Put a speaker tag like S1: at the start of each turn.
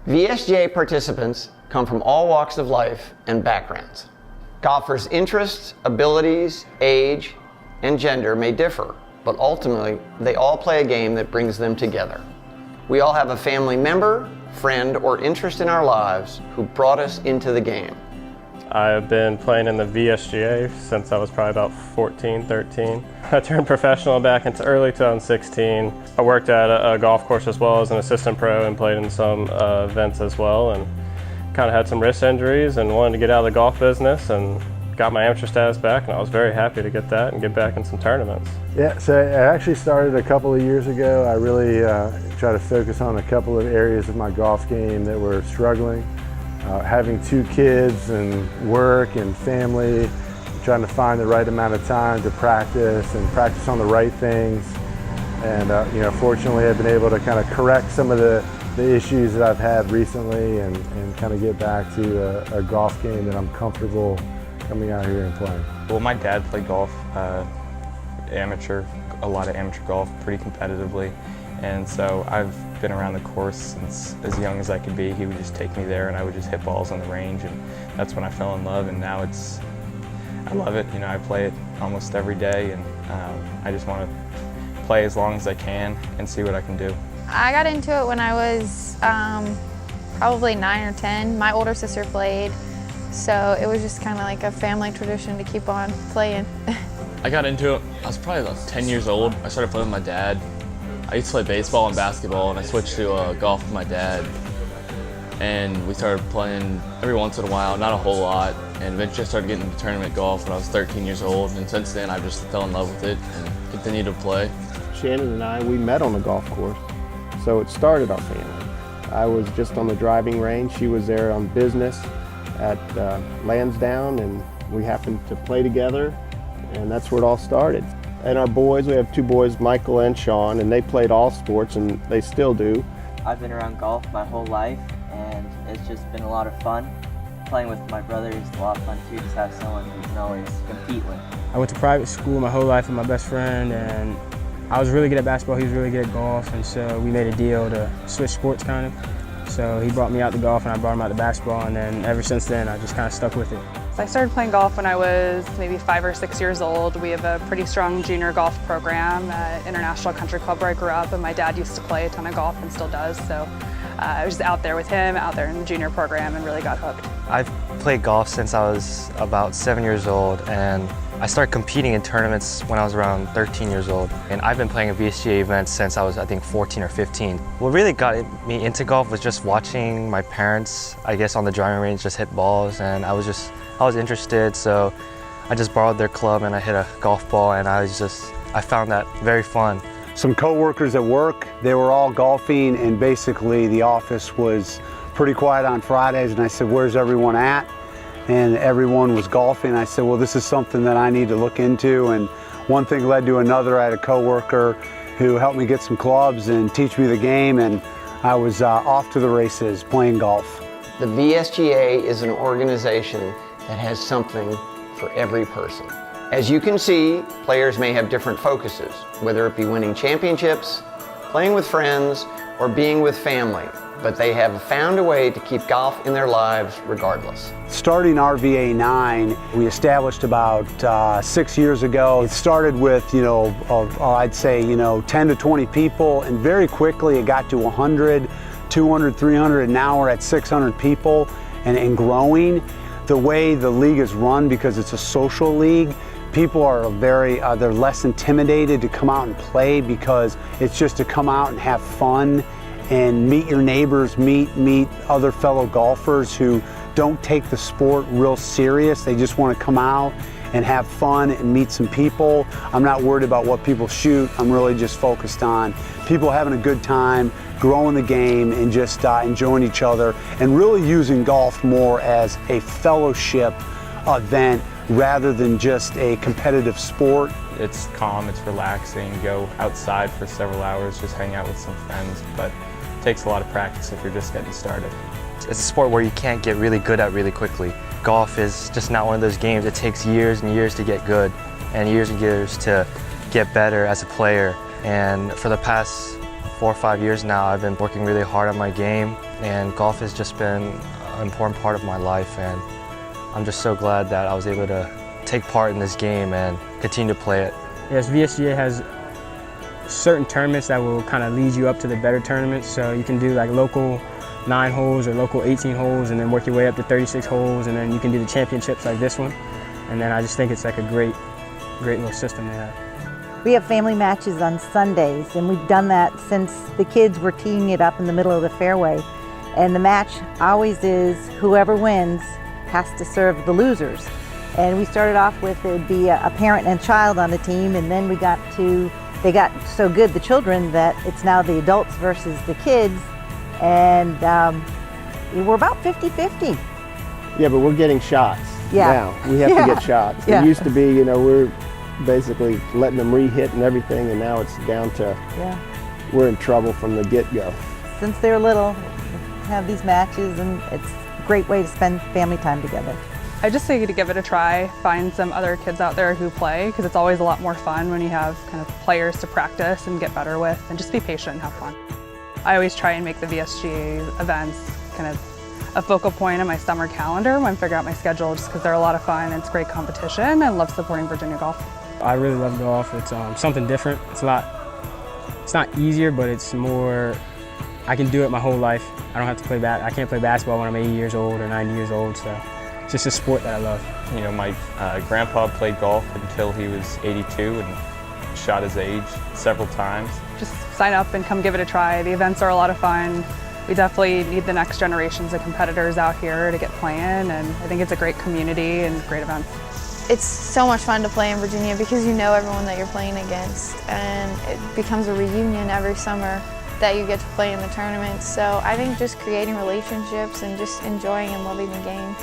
S1: VSGA participants come from all walks of life and backgrounds. Golfers' interests, abilities, age, and gender may differ, but ultimately, they all play a game that brings them together. We all have a family member, friend, or interest in our lives who brought us into the game.
S2: I've been playing in the VSGA since I was probably about 14, 13. I turned professional back into early 2016. I worked at a golf course as well as an assistant pro and played in some events as well, and kind of had some wrist injuries and wanted to get out of the golf business and got my amateur status back, and I was very happy to get that and get back in some tournaments.
S3: Yeah, so I actually started a couple of years ago. I really try to focus on a couple of areas of my golf game that were struggling. Having 2 kids and work and family, trying to find the right amount of time to practice and practice on the right things. And fortunately I've been able to kind of correct some of the issues that I've had recently and kind of get back to a golf game that I'm comfortable coming out here and playing.
S4: Well, my dad played golf, amateur, a lot of amateur golf, pretty competitively. And so I've been around the course since as young as I could be. He would just take me there and I would just hit balls on the range, and that's when I fell in love, and now I love it. I play it almost every day, and I just want to play as long as I can and see what I can do.
S5: I got into it when I was probably 9 or 10. My older sister played, so it was just kind of like a family tradition to keep on playing.
S6: I got into it, I was probably about 10 years old. I started playing with my dad. I used to play baseball and basketball, and I switched to golf with my dad. And we started playing every once in a while, not a whole lot. And eventually I started getting into tournament golf when I was 13 years old. And since then, I just fell in love with it and continued to play.
S7: Shannon and I, we met on the golf course, so it started our family. I was just on the driving range. She was there on business at Lansdowne, and we happened to play together, and that's where it all started. And our boys, we have 2 boys, Michael and Sean, and they played all sports, and they still do.
S8: I've been around golf my whole life, and it's just been a lot of fun. Playing with my brother is a lot of fun too, just have someone who can always compete with.
S9: I went to private school my whole life with my best friend, and I was really good at basketball, he was really good at golf, and so we made a deal to switch sports kind of. So he brought me out to golf and I brought him out to basketball, and then ever since then I just kind of stuck with it.
S10: I started playing golf when I was maybe 5 or 6 years old. We have a pretty strong junior golf program at International Country Club where I grew up, and my dad used to play a ton of golf and still does. So I was just out there with him, out there in the junior program, and really got hooked.
S11: I've played golf since I was about 7 years old, and I started competing in tournaments when I was around 13 years old. And I've been playing at VSGA events since I was, I think, 14 or 15. What really got me into golf was just watching my parents, I guess, on the driving range just hit balls, and I was interested, so I just borrowed their club and I hit a golf ball, and I found that very fun.
S12: Some co-workers at work, they were all golfing, and basically the office was pretty quiet on Fridays, and I said, "Where's everyone at?" And everyone was golfing. I said, well, this is something that I need to look into, and one thing led to another. I had a co-worker who helped me get some clubs and teach me the game, and I was off to the races playing golf.
S1: The VSGA is an organization that has something for every person. As you can see, players may have different focuses, whether it be winning championships, playing with friends, or being with family, but they have found a way to keep golf in their lives regardless.
S12: Starting RVA 9, we established about 6 years ago. It started with, I'd say, 10 to 20 people, and very quickly it got to 100, 200, 300, and now we're at 600 people and growing. The way the league is run, because it's a social league, people are they're less intimidated to come out and play, because it's just to come out and have fun and meet your neighbors, meet other fellow golfers who don't take the sport real serious. They just want to come out and have fun and meet some people. I'm not worried about what people shoot. I'm really just focused on people having a good time, growing the game, and just enjoying each other, and really using golf more as a fellowship event rather than just a competitive sport.
S4: It's calm, it's relaxing. Go outside for several hours, just hang out with some friends, but it takes a lot of practice if you're just getting started.
S11: It's a sport where you can't get really good at really quickly. Golf is just not one of those games. It takes years and years to get good, and years to get better as a player. And for the past 4 or 5 years now, I've been working really hard on my game, and golf has just been an important part of my life, and I'm just so glad that I was able to take part in this game and continue to play it.
S9: Yes, VSGA has certain tournaments that will kind of lead you up to the better tournaments, so you can do like local 9 holes or local 18 holes and then work your way up to 36 holes, and then you can do the championships like this one. And then I just think it's like a great little system to have.
S13: We have family matches on Sundays, and we've done that since the kids were teeing it up in the middle of the fairway. And the match always is whoever wins has to serve the losers. And we started off with it'd be a parent and child on the team, and then they got so good, the children, that it's now the adults versus the kids, and we're about 50-50.
S7: Yeah, but we're getting shots now. We have to get shots.
S13: Yeah.
S7: It used to be, we're basically letting them re-hit and everything, and now it's down to we're in trouble from the get-go.
S13: Since they're little, have these matches, and it's a great way to spend family time together.
S10: I just say to give it a try, find some other kids out there who play, because it's always a lot more fun when you have kind of players to practice and get better with, and just be patient and have fun. I always try and make the VSGA events kind of a focal point in my summer calendar when I figure out my schedule, just because they're a lot of fun and it's great competition, and I love supporting Virginia golf.
S9: I really love golf. It's something different. It's not easier, but it's more, I can do it my whole life. I don't have to play I can't play basketball when I'm 80 years old or 90 years old, so it's just a sport that I love.
S4: My grandpa played golf until he was 82 and shot his age several times.
S10: Just sign up and come give it a try. The events are a lot of fun. We definitely need the next generations of competitors out here to get playing, and I think it's a great community and great events.
S5: It's so much fun to play in Virginia because you know everyone that you're playing against, and it becomes a reunion every summer that you get to play in the tournaments. So I think just creating relationships and just enjoying and loving the game.